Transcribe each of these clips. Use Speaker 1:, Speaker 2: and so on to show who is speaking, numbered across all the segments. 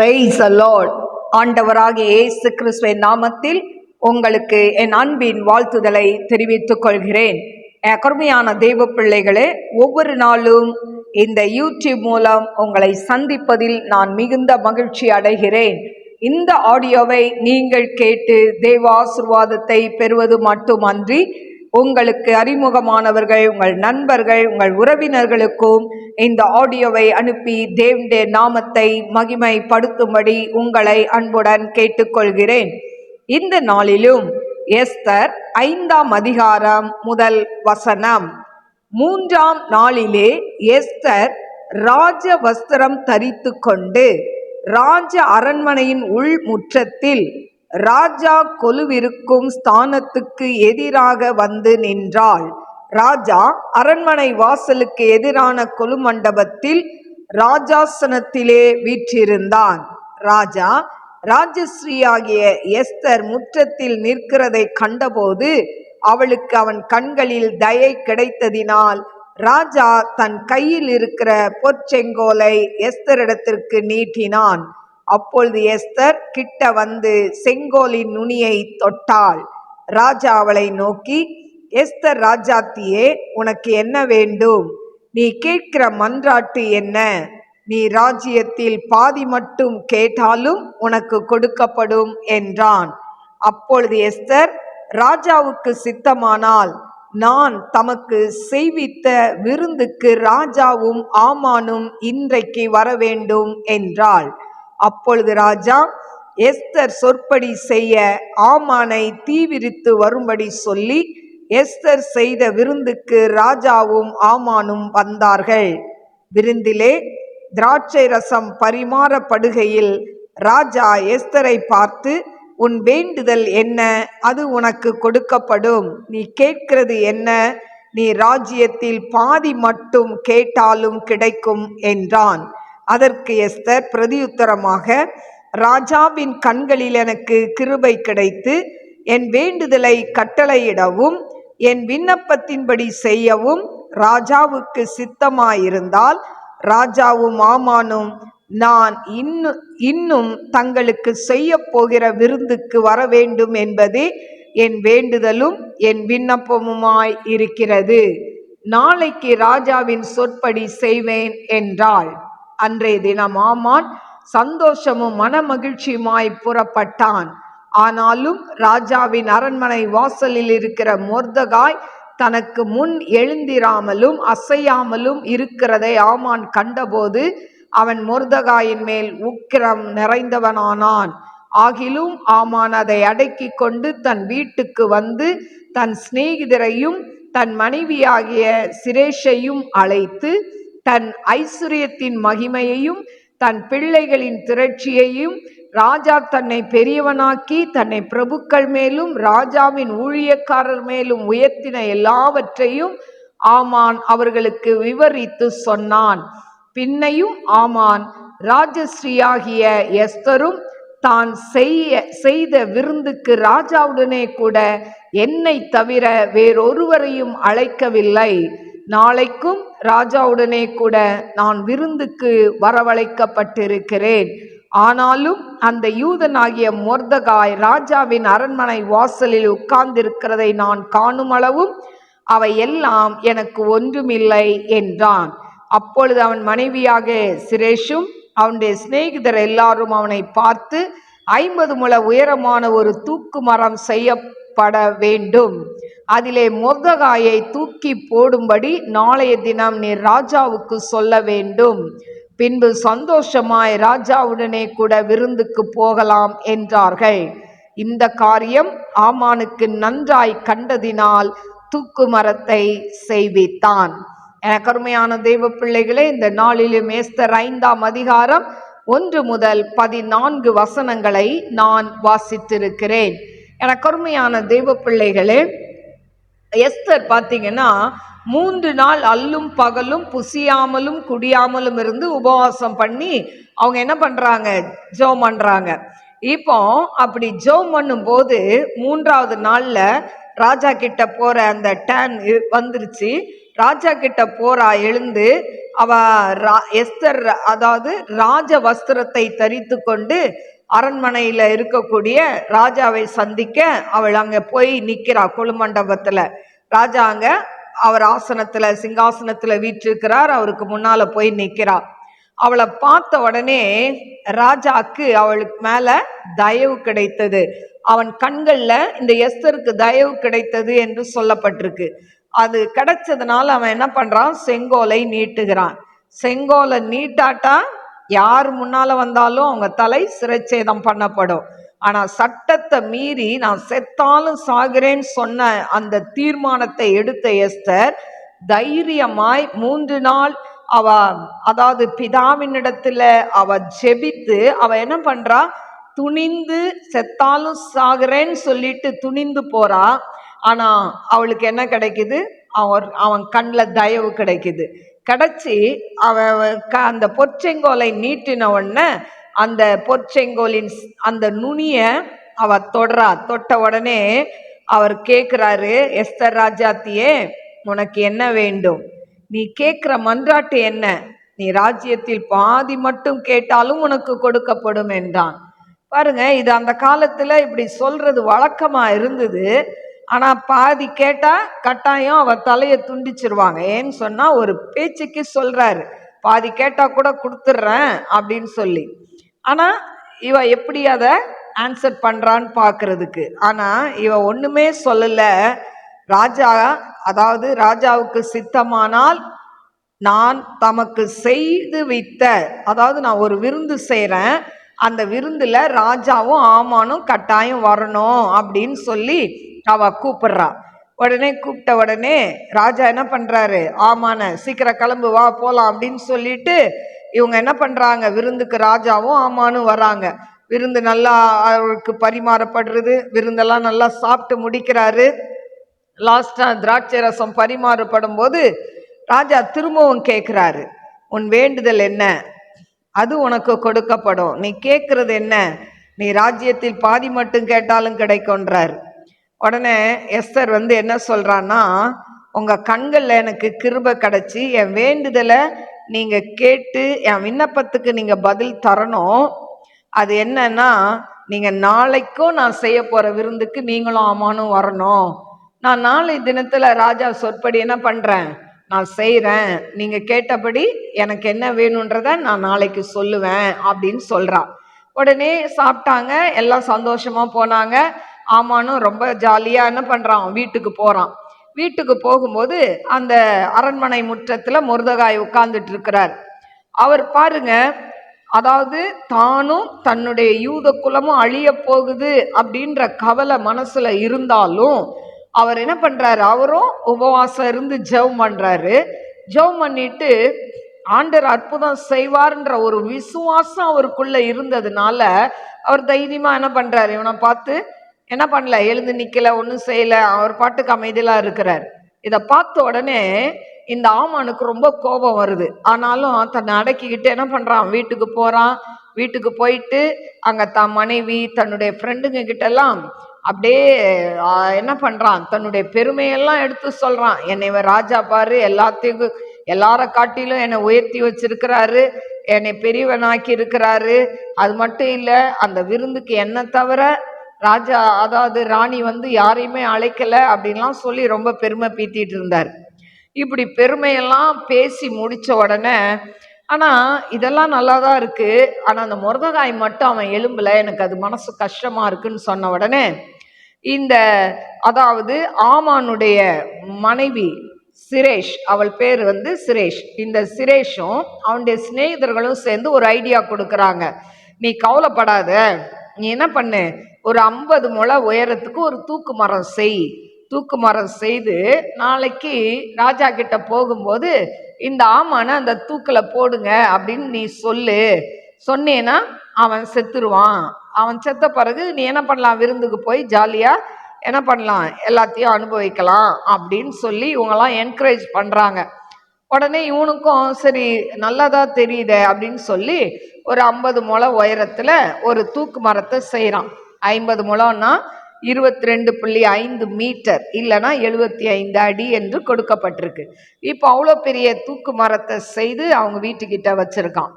Speaker 1: Praise the Lord. ஆண்டவராகிய இயேசு கிறிஸ்துவின் நாமத்தில் உங்களுக்கு என் அன்பின் வாழ்த்துதலை தெரிவித்துக் கொள்கிறேன். கருமையான தெய்வ பிள்ளைகளே, ஒவ்வொரு நாளும் இந்த யூடியூப் மூலம் உங்களை சந்திப்பதில் நான் மிகுந்த மகிழ்ச்சி அடைகிறேன். இந்த ஆடியோவை நீங்கள் கேட்டு தெய்வ ஆசீர்வாதத்தை பெறுவது மட்டுமன்றி, உங்களுக்கு அறிமுகமானவர்கள், உங்கள் நண்பர்கள், உங்கள் உறவினர்களுக்கும் இந்த ஆடியோவை அனுப்பி தேவனுடைய நாமத்தை மகிமைப்படுத்தும்படி உங்களை அன்புடன் கேட்டுக்கொள்கிறேன். இந்த நாளிலும் எஸ்தர் 5ஆம் அதிகாரம் முதல் வசனம். 3ஆம் நாளிலே எஸ்தர் ராஜ வஸ்திரம் தரித்து கொண்டு ராஜ அரண்மனையின் உள் முற்றத்தில் ராஜா கொலுவிருக்கும் ஸ்தானத்துக்கு எதிராக வந்து நின்றாள். ராஜா அரண்மனை வாசலுக்கு எதிரான கொலு மண்டபத்தில் ராஜாசனத்திலே வீற்றிருந்தான். ராஜா ராஜஸ்ரீயாகிய எஸ்தர் முற்றத்தில் நிற்கிறதை கண்டபோது அவளுக்கு அவன் கண்களில் தயை கிடைத்ததினால் ராஜா தன் கையில் இருக்கிற பொற்செங்கோலை எஸ்தரிடத்திற்கு நீட்டினான். அப்பொழுது எஸ்தர் கிட்ட வந்து செங்கோலின் நுனியை தொட்டாள். ராஜா அவளை நோக்கி, எஸ்தர் ராஜாத்தியே, உனக்கு என்ன வேண்டும்? நீ கேட்கிற மன்றாட்டு என்ன? நீ ராஜ்யத்தில் பாதி மட்டும் கேட்டாலும் உனக்கு கொடுக்கப்படும் என்றான். அப்பொழுது எஸ்தர், ராஜாவுக்கு சித்தமானால் நான் தமக்கு செய்வித்த விருந்துக்கு ராஜாவும் ஆமானும் இன்றைக்கு வரவேண்டும் என்றாள். அப்பொழுது ராஜா எஸ்தர் சொற்படி செய்ய ஆமானை தீவிரித்து வரும்படி சொல்லி எஸ்தர் செய்த விருந்துக்கு ராஜாவும் ஆமானும் வந்தார்கள். விருந்திலே திராட்சை ரசம் பரிமாறப்படுகையில் ராஜா எஸ்தரை பார்த்து, உன் வேண்டுதல் என்ன? அது உனக்கு கொடுக்கப்படும். நீ கேட்கிறது என்ன? நீ ராஜ்யத்தில் பாதி மட்டும் கேட்டாலும் கிடைக்கும் என்றான். அதற்கு எஸ்தர் பிரதியுத்தரமாக, ராஜாவின் கண்களில் எனக்கு கிருபை கிடைத்து என் வேண்டுதலை கட்டளையிடவும் என் விண்ணப்பத்தின்படி செய்யவும் ராஜாவுக்கு சித்தமாயிருந்தால் ராஜாவும் ஆமானும் நான் இன்னும் தங்களுக்கு செய்ய போகிற விருந்துக்கு வர வேண்டும் என்பதே என் வேண்டுதலும் என் விண்ணப்பமுமாய் இருக்கிறது. நாளைக்கு ராஜாவின் சொற்படி செய்வேன் என்றாள். அன்றைய தினம் ஆமான் சந்தோஷமும் மனமகிழ்ச்சியுமாய் புறப்பட்டான். ஆனாலும் ராஜாவின் அரண்மனை வாசலில் இருக்கிற மொர்தகாய் தனக்கு முன் எழுந்திராமலும் அசையாமலும் இருக்கிறதை ஆமான் கண்டபோது அவன் மொர்தகாயின் மேல் உக்கிரம் நிறைந்தவனானான். ஆகிலும் ஆமான் அதை அடக்கி கொண்டு தன் வீட்டுக்கு வந்து தன் சிநேகிதரையும் தன் மனைவியாகிய சிரேஷையும் அழைத்து தன் ஐஸ்வர்யத்தின் மகிமையையும் தன் பிள்ளைகளின் திரட்சியையும் ராஜா தன்னை பெரியவனாக்கி தன்னை பிரபுக்கள் மேலும் ராஜாவின் ஊழியக்காரர் மேலும் உயர்த்தின எல்லாவற்றையும் ஆமான் அவர்களுக்கு விவரித்து சொன்னான். பின்னையும் ஆமான் ராஜஸ்ரீயாகிய எஸ்தரும் தான் செய்த விருந்துக்கு ராஜாவுடனே கூட என்னை தவிர வேறொருவரையும் அழைக்கவில்லை. நாளைக்கும் ராஜாவுடனே கூட நான் விருந்துக்கு வரவழைக்கப்பட்டிருக்கிறேன். ஆனாலும் அந்த யூதனாகிய மொர்தகாய் ராஜாவின் அரண்மனை வாசலில் உட்கார்ந்திருக்கிறதை நான் காணும் அளவும் அவை எல்லாம் எனக்கு ஒன்றுமில்லை என்றான். அப்பொழுது அவன் மனைவியாக சிரேஷும் அவனுடைய சிநேகிதர் எல்லாரும் அவனை பார்த்து, 50 முழ உயரமான ஒரு தூக்கு மரம் செய்யப்பட வேண்டும், அதிலே மொர்தகாயை தூக்கி போடும்படி நாளைய தினம் நீ ராஜாவுக்கு சொல்ல வேண்டும். பின்பு சந்தோஷமாய் ராஜாவுடனே கூட விருந்துக்கு போகலாம் என்றார்கள். இந்த காரியம் ஆமானுக்கு நன்றாய் கண்டதினால் தூக்கு மரத்தை செய்வித்தான். எனக்கு அருமையான தெய்வ பிள்ளைகளே, இந்த நாளிலும் எஸ்தர் 5ஆம் அதிகாரம் 1 முதல் 14 வசனங்களை நான் வாசித்திருக்கிறேன். எனக்கு அருமையான தெய்வ பிள்ளைகளே, எஸ்தர் பார்த்தீங்கன்னா 3 நாள் அல்லும் பகலும் புசியாமலும் குடியாமலும் இருந்து உபவாசம் பண்ணி அவங்க என்ன பண்றாங்க? ஜெபம் பண்றாங்க. இப்போ அப்படி ஜெபம் பண்ணும் போது 3ஆவது நாள்ல ராஜா கிட்ட போற அந்த டர்ன் வந்துருச்சு. ராஜா கிட்ட போறா. எழுந்து அவ எஸ்தர் அதாவது ராஜ வஸ்திரத்தை தரித்து கொண்டு அரண்மனையில இருக்கக்கூடிய ராஜாவை சந்திக்க அவள் அங்க போய் நிக்கிறா. கொலுமண்டபத்துல ராஜா அங்க அவர் ஆசனத்துல சிங்காசனத்துல வீற்றிருக்கிறார். அவருக்கு முன்னால போய் நிக்கிறா. அவளை பார்த்த உடனே ராஜாக்கு அவளுக்கு மேல தயவு கிடைத்தது. அவன் கண்கள்ல இந்த எஸ்தருக்கு தயவு கிடைத்தது என்று சொல்லப்பட்டிருக்கு. அது கிடைச்சதுனால அவன் என்ன பண்றான், செங்கோலை நீட்டுகிறான். செங்கோலை நீட்டாட்டா யார் முன்னால வந்தாலும் அவங்க தலை சிறைச்சேதம் பண்ணப்படும். ஆனா சட்டத்தை மீறி நான் செத்தாலும் சாகிறேன்னு சொன்ன அந்த தீர்மானத்தை எடுத்த எஸ்தர் தைரியமாய் 3 நாள் அவ அதாவது பிதாவினிடத்துல அவ ஜெபித்து அவ என்ன பண்றா, துணிந்து செத்தாலும் சாகிறேன்னு சொல்லிட்டு துணிந்து போறா. ஆனா அவளுக்கு என்ன கிடைக்குது, அவன் கண்ணில் தயவு கிடைக்குது. கிடைச்சி அந்த பொற்செங்கோலை நீட்டின உடனே அந்த பொற்செங்கோலின் அந்த நுனிய அவ தொட்ட உடனே அவர் கேட்கிறாரு, எஸ்தர் ராஜாத்தியே, உனக்கு என்ன வேண்டும்? நீ கேட்கிற மன்றாட்டு என்ன? நீ ராஜ்யத்தில் பாதி மட்டும் கேட்டாலும் உனக்கு கொடுக்கப்படும் என்றான். பாருங்க, இது அந்த காலத்துல இப்படி சொல்றது வழக்கமா இருந்தது. ஆனா பாதி கேட்டா கட்டாயம் அவ தலையை துண்டிச்சிருவாங்க. ஏன்னு சொன்னா ஒரு பேச்சுக்கு சொல்றாரு, பாதி கேட்டா கூட கொடுத்துட்றேன் அப்படின்னு சொல்லி. ஆனா இவ எப்படி அதை ஆன்சர் பண்றான்னு பாக்குறதுக்கு. ஆனா இவ ஒண்ணுமே சொல்லல. ராஜா அதாவது ராஜாவுக்கு சித்தமானால் நான் தமக்கு செய்து வைத்த, அதாவது நான் ஒரு விருந்து செய்யறேன், அந்த விருந்துல ராஜாவும் ஆமானும் கட்டாயம் வரணும் அப்படின்னு சொல்லி அவ கூப்பிடுறா. உடனே கூப்பிட்ட உடனே ராஜா என்ன பண்றாரு, ஆமான சீக்கிரம் கிளம்பு வா போலாம் அப்படின்னு சொல்லிட்டு இவங்க என்ன பண்றாங்க, விருந்துக்கு ராஜாவும் ஆமானும் வராங்க. விருந்து நல்லா அவருக்கு பரிமாறப்படுறது. விருந்தெல்லாம் நல்லா சாப்பிட்டு முடிக்கிறாரு. லாஸ்டா திராட்சை ரசம் பரிமாறப்படும் போது ராஜா திரும்பவும் கேட்கிறாரு, உன் வேண்டுதல் என்ன? அது உனக்கு கொடுக்கப்படும். நீ கேட்கறது என்ன? நீ ராஜ்யத்தில் பாதி மட்டும் கேட்டாலும் கிடைக்கும்ன்றார். உடனே எஸ்தர் என்ன சொல்றான்னா, உங்க கண்கள்ல எனக்கு கிருபை கிடைச்சி என் வேண்டுதலை நீங்க கேட்டு என் விண்ணப்பத்துக்கு நீங்க பதில் தரணும். அது என்னன்னா, நீங்க நாளைக்கும் நான் செய்ய போற விருந்துக்கு நீங்களும் ஆமானும் வரணும். நான் நாளை தினத்துல ராஜா சொற்படி என்ன பண்றேன், நான் செய்யறேன். நீங்க கேட்டபடி எனக்கு என்ன வேணும்ன்றத நான் நாளைக்கு சொல்லுவேன் அப்படின்னு சொல்றான். உடனே சாப்பிட்டாங்க, எல்லாம் சந்தோஷமா போனாங்க. ஆமானும் ரொம்ப ஜாலியா என்ன பண்றான், வீட்டுக்கு போறான். வீட்டுக்கு போகும்போது அந்த அரண்மனை முற்றத்துல மொர்தெகாய் உட்கார்ந்துட்டு இருக்கிறார். அவர் பாருங்க, அதாவது தானும் தன்னுடைய யூத குலமும் அழிய போகுது அப்படின்ற கவலை மனசுல இருந்தாலும் அவர் என்ன பண்றாரு, அவரும் உபவாசம் இருந்து ஜெபம் பண்றாரு. ஜெபம் பண்ணிட்டு ஆண்டவர் அற்புதம் செய்வார்ன்ற ஒரு விசுவாசம் அவருக்குள்ள இருந்ததுனால அவர் தைரியமா என்ன பண்றாரு, இவனை பார்த்து என்ன பண்ணல, எழுந்து நிக்கல, ஒன்றும் செய்யல, அவர் பாட்டுக்கு அமைதியெல்லாம் இருக்கிறார். இதை பார்த்த உடனே இந்த ஆமானுக்கு ரொம்ப கோபம் வருது. ஆனாலும் தன்னை அடக்கிக்கிட்டு என்ன பண்றான், வீட்டுக்கு போறான். வீட்டுக்கு போயிட்டு அங்க தன் மனைவி தன்னுடைய ஃப்ரெண்டுங்க கிட்ட எல்லாம் அப்படியே என்ன பண்றான், தன்னுடைய பெருமையெல்லாம் எடுத்து சொல்றான். என்னை ராஜா பாரு, எல்லார காட்டிலும் என்னை உயர்த்தி வச்சிருக்கிறாரு, என்னை பெரியவனாக்கி இருக்கிறாரு. அது மட்டும் இல்ல, அந்த விருந்துக்கு என்ன தவிர ராஜா அதாவது ராணி யாரையுமே அழைக்கல அப்படின்லாம் சொல்லி ரொம்ப பெருமை பீத்திட்டு இருந்தார். இப்படி பெருமையெல்லாம் பேசி முடிச்ச உடனே, ஆனா இதெல்லாம் நல்லாதான் இருக்கு, ஆனா அந்த மொர்தெகாய் மட்டும் அவன் எலும்புல, எனக்கு அது மனசு கஷ்டமா இருக்குன்னு சொன்ன உடனே இந்த அதாவது ஆமானுடைய மனைவி சிரேஷ், அவள் பேர் சிரேஷ், இந்த சிரேஷும் அவனுடைய சிநேகிதர்களும் சேர்ந்து ஒரு ஐடியா கொடுக்குறாங்க. நீ கவலைப்படாத, நீ என்ன பண்ணு, ஒரு 50 முழ உயரத்துக்கு ஒரு தூக்கு மரம் செய். தூக்கு மரம் செய்து நாளைக்கு ராஜா கிட்ட போகும்போது இந்த ஆமான அந்த தூக்குல போடுங்க அப்படின்னு நீ சொன்னேன்னா அவன் செத்துருவான். அவன் செத்த பிறகு நீ என்ன பண்ணலாம், விருந்துக்கு போய் ஜாலியா என்ன பண்ணலாம், எல்லாத்தையும் அனுபவிக்கலாம் அப்படின்னு சொல்லி இவங்கெல்லாம் என்கரேஜ் பண்றாங்க. உடனே இவனுக்கும் சரி நல்லதா தெரியுதே அப்படின்னு சொல்லி ஒரு 50 முழ உயரத்துல ஒரு தூக்கு மரத்தை செய்யறான். 50 முழம்னா 22.5 மீட்டர் இல்லைன்னா 75 அடி என்று கொடுக்கப்பட்டிருக்கு. இப்போ அவ்வளோ பெரிய தூக்கு மரத்தை செய்து அவங்க வீட்டுக்கிட்ட வச்சிருக்கான்.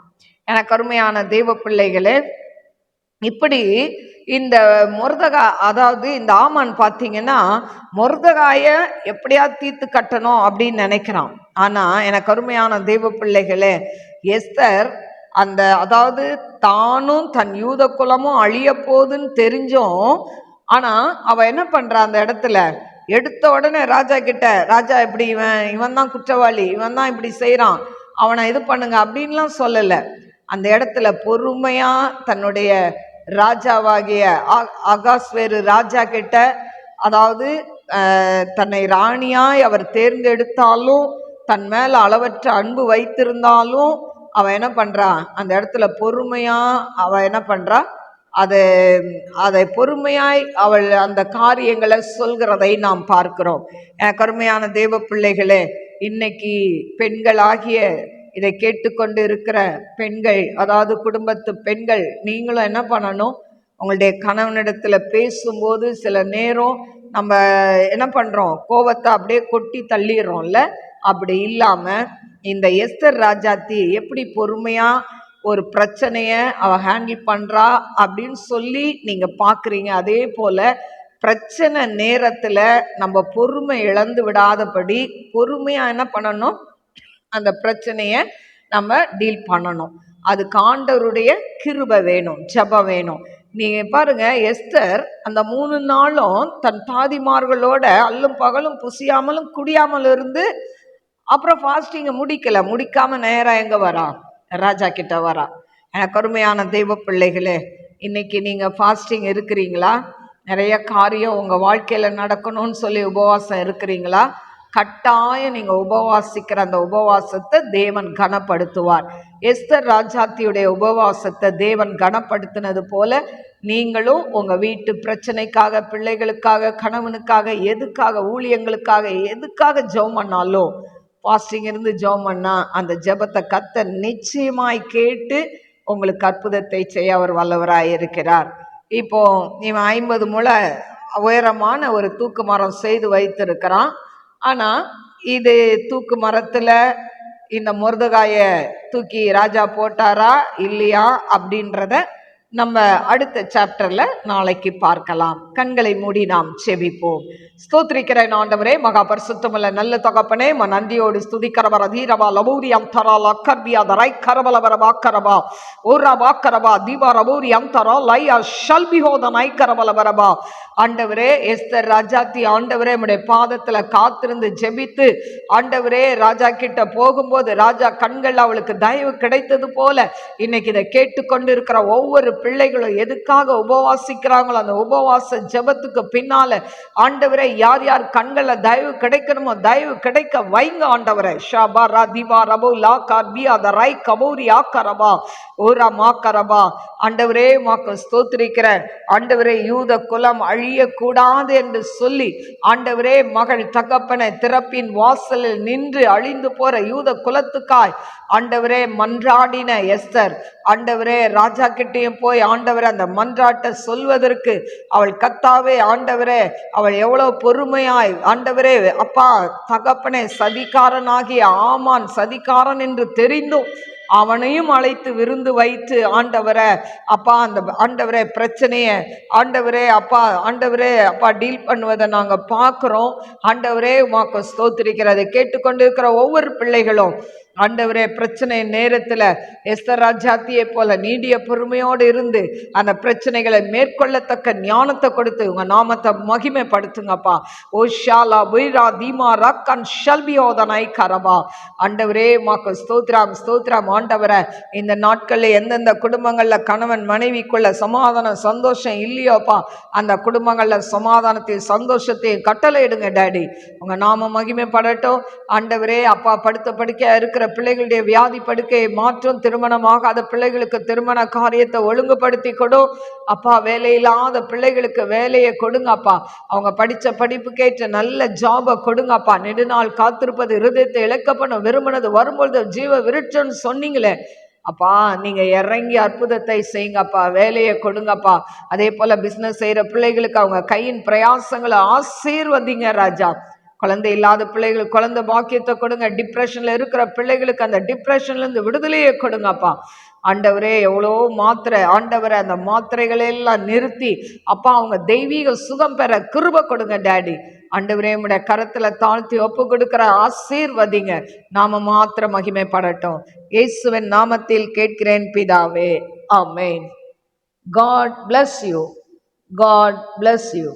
Speaker 1: எனக்கு அருமையான தேவ பிள்ளைகளே, இப்படி இந்த மொர்தகா, அதாவது இந்த ஆமான் பார்த்தீங்கன்னா மொர்தகாய எப்படியா தீர்த்து கட்டணும் அப்படின்னு நினைக்கிறான். ஆனா எனக்கு அருமையான தெய்வ பிள்ளைகளே, எஸ்தர் அந்த, அதாவது தானும் தன் யூத குலமும் அழிய போகுதுன்னு தெரிஞ்சும், ஆனா அவ என்ன பண்றா, அந்த இடத்துல எடுத்த உடனே ராஜா கிட்ட, ராஜா இப்படி இவன் தான் குற்றவாளி, இவன் தான் இப்படி செய்யறான், அவனை இது பண்ணுங்க அப்படின்லாம் சொல்லல. அந்த இடத்துல பொறுமையா தன்னுடைய ராஜாவாகிய அகாஸ்வேரு ராஜா கிட்ட, அதாவது தன்னை ராணியாய் அவர் தேர்ந்தெடுத்தாலும், தன் மேல அளவற்ற அன்பு வைத்திருந்தாலும், அவ என்ன பண்றா, அந்த இடத்துல பொறுமையா அவ என்ன பண்றா, அதை பொறுமையாய் அவள் அந்த காரியங்களை சொல்கிறதை நாம் பார்க்கிறோம். கருமையான தேவ பிள்ளைகளே, இன்னைக்கு பெண்களாகிய இதை கேட்டுக்கொண்டு இருக்கிற பெண்கள், அதாவது குடும்பத்து பெண்கள், நீங்களும் என்ன பண்ணணும், உங்களுடைய கணவனிடத்துல பேசும்போது சில நேரம் நம்ம என்ன பண்றோம், கோபத்தை அப்படியே கொட்டி தள்ளிடுறோம்ல. அப்படி இல்லாம இந்த எஸ்தர் ராஜாத்தி எப்படி பொறுமையா ஒரு பிரச்சனைய அவ ஹேண்டில் பண்றா அப்படின்னு சொல்லி நீங்க பாக்குறீங்க. அதே போல பிரச்சனை நேரத்துல நம்ம பொறுமை இழந்து விடாதபடி பொறுமையா என்ன பண்ணணும், அந்த பிரச்சனைய நம்ம டீல் பண்ணணும். அதுக்கு ஆண்டவருடைய கிருபை வேணும், ஜெபம் வேணும். நீங்க பாருங்க, எஸ்தர் அந்த 3 நாளும் தன் தாதிமார்களோட அல்லும் பகலும் புசியாமலும் குடியாமல் இருந்து அப்புறம் ஃபாஸ்டிங்க முடிக்காம நேரம் எங்க வரா, ராஜா கிட்ட வரா. எனக்கு அருமையான தெய்வ பிள்ளைகளே, இன்னைக்கு நீங்க ஃபாஸ்டிங் இருக்கிறீங்களா? நிறைய காரியம் உங்க வாழ்க்கையில நடக்கணும்னு சொல்லி உபவாசம் இருக்கிறீங்களா? கட்டாயம் நீங்க உபவாசிக்கிற அந்த உபவாசத்தை தேவன் கனப்படுத்துவார். எஸ்தர் ராஜாத்தியுடைய உபவாசத்தை தேவன் கனப்படுத்தினது போல நீங்களும் உங்க வீட்டு பிரச்சனைக்காக, பிள்ளைகளுக்காக, கணவனுக்காக, எதுக்காக, ஊழியங்களுக்காக, எதுக்காக ஜெபம் பண்ணாலும் ஃபாஸ்டிங் இருந்து ஜெபம் பண்ணா அந்த ஜெபத்தை கர்த்தர் நிச்சயமாய் கேட்டு உங்களுக்கு அற்புதத்தை செய்ய அவர் வல்லவராய் இருக்கிறார். இப்போ இவன் 50 முழ உயரமான ஒரு தூக்கு மரம் செய்து வைத்திருக்கிறான். ஆனா இது தூக்கு மரத்துல இந்த மொர்தகாய தூக்கி ராஜா போட்டாரா இல்லையா அப்படின்றத நம்ம அடுத்த சாப்டர்ல நாளைக்கு பார்க்கலாம். கண்களை மூடி நாம் செபிப்போம். ஸ்தோத்திரிக்கிறேன் ஆண்டவரே, மகா பரிசுத்தமுள்ள நல்ல தகப்பனே, நந்தியோடு ஸ்துதிக்கிறவர் அதீரவா லபூரி அந்தரா லக்கர்பியா தரை கரபலவர வாக்கரவா ஓரா வாக்கரவா தீபா ரபூரி அந்தரா லையா ஷல்பிஹோத நைக்கரபலவரபா. ஆண்டவரே, எஸ்தர் ராஜாத்தி ஆண்டவரே உம்முடைய பாதத்துல காத்திருந்து ஜெபித்து ஆண்டவரே ராஜா கிட்ட போகும்போது ராஜா கண்கள் அவளுக்கு தயவு கிடைத்தது போல இன்னைக்கு இதை கேட்டுக்கொண்டு இருக்கிற ஒவ்வொரு பிள்ளைகளும் எதுக்காக உபவாசிக்கிறாங்களோ அந்த உபவாச ஜெபத்துக்கு பின்னால ஆண்டவரே யார் யார் கண்கள்ல தயவு கிடைக்கணுமோ தயவு கிடைக்க வைங்க ஆண்டவரே. ஷபா ரதிபா ரபு லா கர்பியா தரை கபூரி ஆக்கரபா ஓரா மாக்கரபா. ஆண்டவரே மாக்கு ஸ்தோத்திரிக்கிற ஆண்டவரே, யூத குலம் அழியக்கூடாது என்று சொல்லி ஆண்டவரே மகள் தகப்பனை திறப்பின் வாசலில் நின்று அழிந்து போற யூத குலத்துக்காய் ஆண்டவரே மன்றாடின எஸ்தர் ஆண்டவரே ராஜா கிட்டையும் போய் ஆண்டவரே அந்த மன்றாட்டை சொல்வதற்கு அவள் கத்தாவே ஆண்டவரே அவள் எவ்வளவு பொறுமையாய் ஆண்டவரே அப்பா தகப்பனே சதிகாரனாகிய ஆமான் சதிகாரன் என்று தெரிந்தும் அவனையும் அழைத்து விருந்து வைத்து ஆண்டவரே அப்பா அந்த ஆண்டவரே பிரச்சனைய ஆண்டவரே அப்பா டீல் பண்ணுவதை நாங்க பார்க்கிறோம். ஆண்டவரே உமக்கு ஸ்தோத்திரிக்கிறதை கேட்டுக்கொண்டு இருக்கிற ஒவ்வொரு பிள்ளைகளும் ஆண்டவரே பிரச்சனை நேரத்துல எஸ்தர் ராஜாத்தியை போல நீடிய பொறுமையோடு இருந்து அந்த பிரச்சனைகளை மேற்கொள்ளத்தக்க ஞானத்தை கொடுத்து உங்க நாமத்தை மகிமைப்படுத்துங்கப்பா. ஓ ஷாலா புய்ரா தீமா ரக்கன் ஷல்பியோதனை கரபா. ஆண்டவரே உமக்கு ஸ்தோத்திரம் ஸ்தோத்திரம். ஆண்டவரே, இந்த நாட்களில் எந்தெந்த குடும்பங்கள்ல கணவன் மனைவிக்குள்ள சமாதானம் சந்தோஷம் இல்லையோப்பா அந்த குடும்பங்கள்ல சமாதானத்தையும் சந்தோஷத்தையும் கட்டளையிடுங்க டாடி. உங்க நாம மகிமைப்படட்டும் ஆண்டவரே. அப்பா படுத்த படுக்கையா இருக்கிற பிள்ளைகளுடைய வியாதி படுக்கையை மாற்றும், திருமணமாகாத பிள்ளைகளுக்கு திருமண காரியத்தை ஒழுங்குபடுத்தி கொடு அப்பா. வேலையில்லாத பிள்ளைகளுக்கு வேலையை கொடுங்க அப்பா. அவங்க படிச்ச படிப்புக்கேற்ற நல்ல ஜாபை கொடுங்க அப்பா. நெடுநாள் காத்திருப்பது இருதயத்தை இழக்கப்படும், விரும்பினது வரும்பொழுது ஜீவ விருட்சம்னு சொன்னீங்களே அப்பா நீங்க இறங்கி அற்புதத்தை செய்யுங்கப்பா, வேலையை கொடுங்கப்பா. அதே போல பிசினஸ் செய்யற பிள்ளைகளுக்கு அவங்க கையின் பிரயாசங்களை ஆசீர்வதிங்க ராஜா. குழந்தை இல்லாத பிள்ளைகளுக்கு குழந்தை பாக்கியத்தை கொடுங்க. டிப்ரெஷன்ல இருக்கிற பிள்ளைகளுக்கு அந்த டிப்ரெஷன்ல இருந்து விடுதலையை கொடுங்கப்பா. ஆண்டவரே எவ்வளோ மாத்திரை, ஆண்டவரை அந்த மாத்திரைகளை எல்லாம் நிறுத்தி அப்பா அவங்க தெய்வீக சுகம் பெற கிருபை கொடுங்க டாடி. ஆண்டவரே உம்முடைய கரத்துல தாழ்த்தி ஒப்பு கொடுக்கிற, ஆசீர்வதிங்க. நாம மாத்திரம் மகிமைப்படட்டும். இயேசுவின் நாமத்தில் கேட்கிறேன் பிதாவே, ஆமென். God bless you. God bless you.